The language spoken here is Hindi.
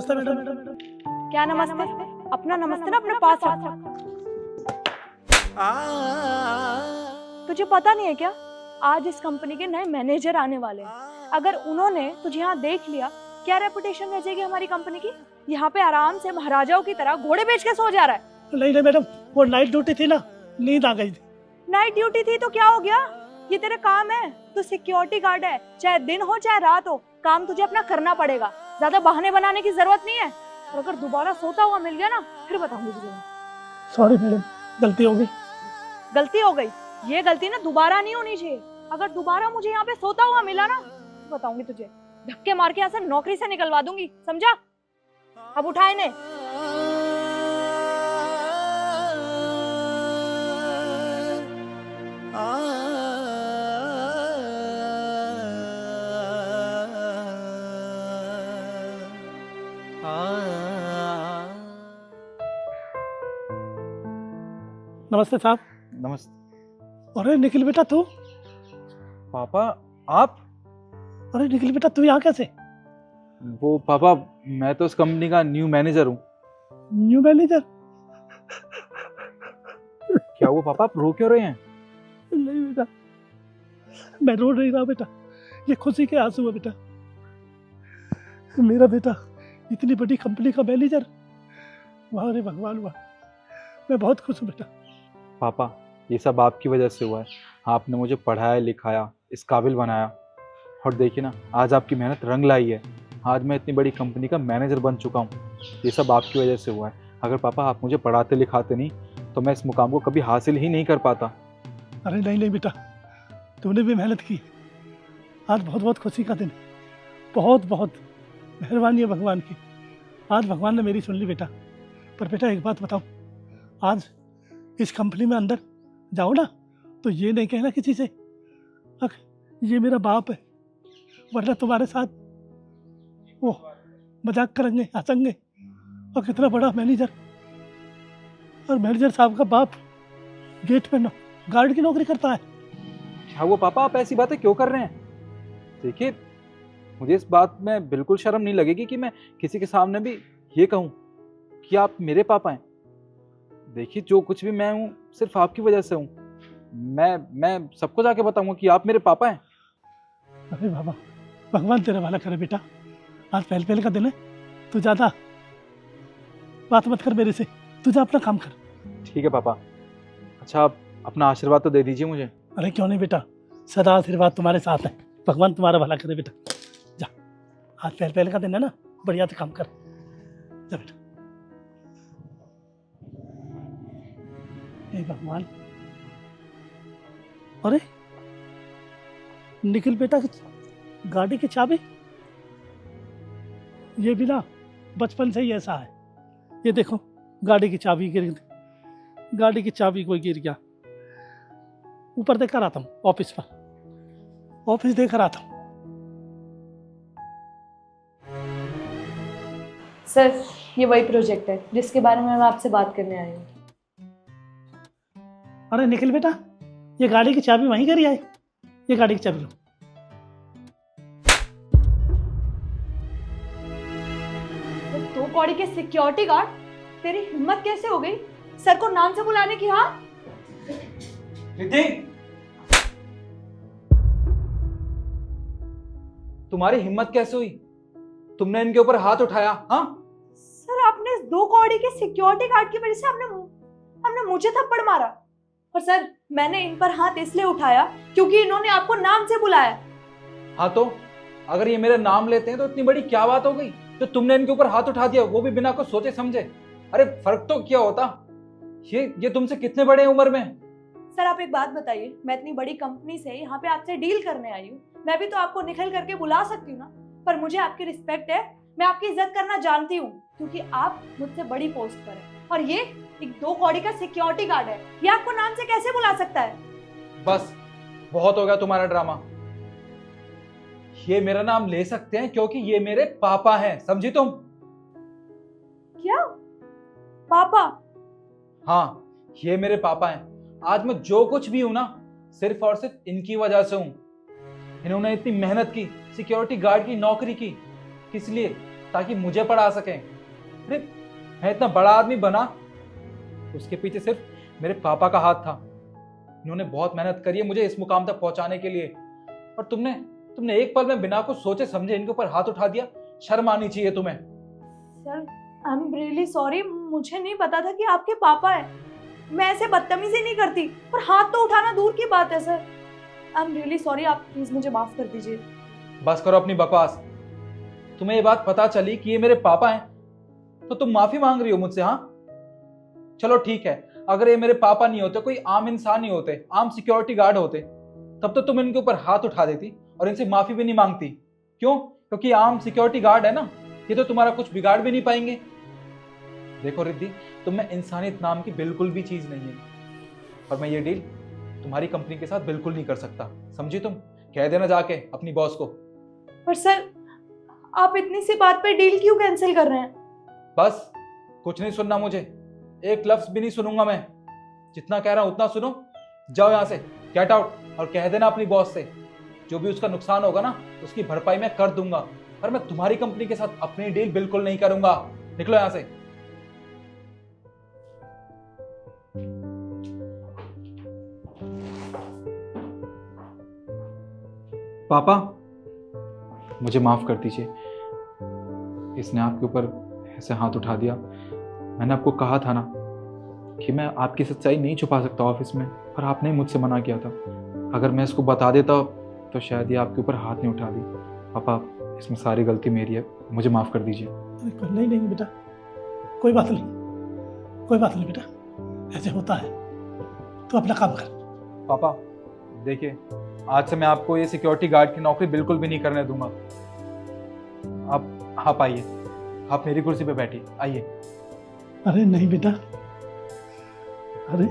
नमस्ते मैडम। क्या नमस्ते? अपना नमस्ते ना अपने पास रख। तुझे पता नहीं है क्या, आज इस कंपनी के नए मैनेजर आने वाले हैं। अगर उन्होंने तुझे यहाँ देख लिया, क्या रेपुटेशन रह जाएगी हमारी कंपनी की। यहाँ पे आराम से महाराजाओं की तरह घोड़े बेच के सो जा रहा है। नहीं मैडम, वो नाइट ड्यूटी थी ना, नींद आ गई थी। नाइट ड्यूटी थी तो क्या हो गया, ये तेरा काम है। तू सिक्योरिटी गार्ड है, चाहे दिन हो चाहे रात हो, काम तुझे अपना करना पड़ेगा। ज्यादा बहाने बनाने की जरूरत नहीं है। और अगर दोबारा सोता हुआ मिल गया ना, फिर बताऊंगी तुझे। सॉरी मैडम, गलती हो गई। गलती हो गई, ये गलती ना दोबारा नहीं होनी चाहिए। अगर दोबारा मुझे यहाँ पे सोता हुआ मिला ना, तो बताऊंगी तुझे, धक्के मार के यहाँ से नौकरी से निकलवा दूंगी, समझा? अब उठा इन्हें। नमस्ते साहब। नमस्ते। अरे निखिल बेटा तू? पापा आप? अरे निखिल बेटा तू यहाँ कैसे? वो पापा, मैं तो इस कंपनी का न्यू मैनेजर हूँ। New manager? क्या हुआ पापा, आप रो क्यों रहे हैं? नहीं बेटा, मैं रो नहीं रहा बेटा, ये खुशी के आंसू है बेटा। मेरा बेटा इतनी बड़ी कंपनी का मैनेजर, वाह रे भगवान वाह, मैं बहुत खुश हूँ बेटा। पापा ये सब आपकी वजह से हुआ है। आपने मुझे पढ़ाया लिखाया, इस काबिल बनाया, और देखिए ना आज आपकी मेहनत रंग लाई है। आज मैं इतनी बड़ी कंपनी का मैनेजर बन चुका हूँ। ये सब आपकी वजह से हुआ है। अगर पापा आप मुझे पढ़ाते लिखाते नहीं तो मैं इस मुकाम को कभी हासिल ही नहीं कर पाता। अरे नहीं नहीं बेटा, तूने भी मेहनत की। आज बहुत बहुत खुशी का दिन है, बहुत बहुत मेहरबानी है भगवान की। आज भगवान ने मेरी सुन ली बेटा। पर बेटा एक बात बताओ, आज इस कंपनी में अंदर जाओ ना तो ये नहीं कहना किसी से ये मेरा बाप है, वरना तुम्हारे साथ वो मजाक करेंगे, हंसेंगे। और कितना बड़ा मैनेजर, और मैनेजर साहब का बाप गेट पे गार्ड की नौकरी करता है। क्या हुआ पापा, आप ऐसी बातें क्यों कर रहे हैं? देखिए मुझे इस बात में बिल्कुल शर्म नहीं लगेगी कि मैं किसी के सामने भी ये कहूँ कि आप मेरे पापा हैं। देखिए जो कुछ भी मैं हूँ सिर्फ आपकी वजह से हूँ। मैं सबको जाके बताऊंगा कि आप मेरे पापा हैं। अरे बाबा, भगवान तेरा भला करे बेटा। आज पहले पहले का दिन है, तू ज्यादा बात मत कर मेरे से, तू जा अपना काम कर। ठीक है पापा। अच्छा आप अपना आशीर्वाद तो दे दीजिए मुझे। अरे क्यों नहीं बेटा, सदा आशीर्वाद तुम्हारे साथ है। भगवान तुम्हारा भला करे बेटा। जा, आज पहले पहले का दिन है ना, बढ़िया से काम कर। जा बेटा। हे भगवान, अरे निखिल बेटा की गाड़ी की चाबी, ये भी ना बचपन से ही ऐसा है। ये देखो गाड़ी की चाबी गिर गई, गाड़ी की चाबी कोई गिर गया। ऊपर देखकर आता हूँ, ऑफिस पर, ऑफिस देखकर आता हूँ। सर ये वही प्रोजेक्ट है जिसके बारे में मैं आपसे बात करने आई हूँ। अरे निखिल बेटा, ये गाड़ी की चाबी वहीं गिरी है, ये गाड़ी की चाबी लो। तो 2 कौड़ी के सिक्योरिटी गार्ड, तेरी हिम्मत कैसे हो गई सर को नाम से बुलाने की? हाँ रिद्धि, तुम्हारी हिम्मत कैसे हुई? तुमने इनके ऊपर हाथ उठाया? हाँ सर, आपने इस 2 कौड़ी के सिक्योरिटी गार्ड की वजह से हमने मुझे थप्पड़ मारा। और सर मैंने इन पर हाथ इसलिए उठाया क्योंकि इन्होंने आपको नाम से बुलाया। हाँ तो अगर ये मेरा नाम लेते हैं तो इतनी बड़ी क्या बात हो गई जो तुमने इनके ऊपर हाथ उठा दिया, वो भी बिना कुछ सोचे समझे? अरे फर्क तो क्या होता। ये तुमसे कितने बड़े हैं उम्र में? सर आप एक बात बताइए, मैं इतनी बड़ी कंपनी से यहाँ पे आपसे डील करने आई हूँ, मैं भी तो आपको निखिल करके बुला सकती हूँ ना। पर मुझे आपकी रिस्पेक्ट है, मैं आपकी इज्जत करना जानती हूँ क्योंकि आप मुझसे बड़ी पोस्ट पर हैं। और ये एक 2 कौड़ी का सिक्योरिटी गार्ड है, ये आपको नाम से कैसे बुला सकता है? बस बहुत हो गया तुम्हारा ड्रामा। ये मेरा नाम ले सकते हैं क्योंकि ये मेरे पापा हैं, समझी तुम? क्या पापा? हाँ ये मेरे पापा हैं। आज मैं जो कुछ भी हूं ना, सिर्फ और सिर्फ इनकी वजह से हूं। इन्होंने इतनी मेहनत की, सिक्योरिटी गार्ड की नौकरी की, किस लिए? ताकि मुझे पढ़ा सकें। अरे मैं इतना बड़ा आदमी बना, उसके पीछे सिर्फ मेरे पापा का हाथ था। इन्होंने बहुत मेहनत करी है मुझे इस मुकाम तक पहुंचाने के लिए, और तुमने एक पल में बिना कुछ सोचे समझे इनके ऊपर हाथ उठा दिया। शर्म आनी चाहिए तुम्हें। Sir I am really sorry, मुझे नहीं पता था कि आपके पापा है। मैं ऐसे बदतमीजी नहीं करती, पर हाथ तो उठाना दूर की बात है sir. I am really sorry, आप प्लीज मुझे माफ कर दीजिए। बस करो अपनी बकवास। तुम्हें ये बात पता चली कि ये मेरे पापा हैं तो तुम माफी मांग रही हो मुझसे? हाँ चलो ठीक है, अगर ये मेरे पापा नहीं होते, कोई आम इंसान नहीं होते, आम सिक्योरिटी गार्ड होते, तब तो तुम इनके ऊपर हाथ उठा देती और इनसे माफी भी नहीं मांगती। क्यों? क्योंकि आम सिक्योरिटी गार्ड है ना, ये तो तुम्हारा कुछ बिगाड़ भी नहीं पाएंगे। देखो रिद्धि, तुम में इंसानियत नाम की बिल्कुल भी चीज नहीं है, और मैं ये डील तुम्हारी कंपनी के साथ बिल्कुल नहीं कर सकता, समझी तुम? कह देना जाके अपनी बॉस को। पर सर आप इतनी सी बात पे डील क्यों कैंसिल कर रहे हैं? बस कुछ नहीं सुनना मुझे, एक लफ्ज भी नहीं सुनूंगा मैं। जितना कह रहा हूं उतना सुनो। जाओ यहां से, गेट आउट, और कह देना अपनी बॉस से जो भी उसका नुकसान होगा ना उसकी भरपाई मैं कर दूंगा, पर मैं तुम्हारी कंपनी के साथ अपनी डील बिल्कुल नहीं करूंगा। निकलो यहां से। पापा मुझे माफ कर दीजिए, इसने आपके ऊपर ऐसे हाथ उठा दिया। मैंने आपको कहा था ना कि मैं आपकी सच्चाई नहीं छुपा सकता ऑफिस में, पर आपने ही मुझसे मना किया था। अगर मैं इसको बता देता तो शायद ये आपके ऊपर हाथ नहीं उठा दी। पापा इसमें सारी गलती मेरी है, मुझे माफ कर दीजिए। नहीं नहीं बेटा, कोई बात नहीं, कोई बात नहीं बेटा, ऐसे होता है, तो अपना काम कर। पापा देखिए, आज से मैं आपको ये सिक्योरिटी गार्ड की नौकरी बिल्कुल भी नहीं करने दूंगा। आप आइए, आप मेरी कुर्सी पे बैठिए, आइए। अरे नहीं बेटा, अरे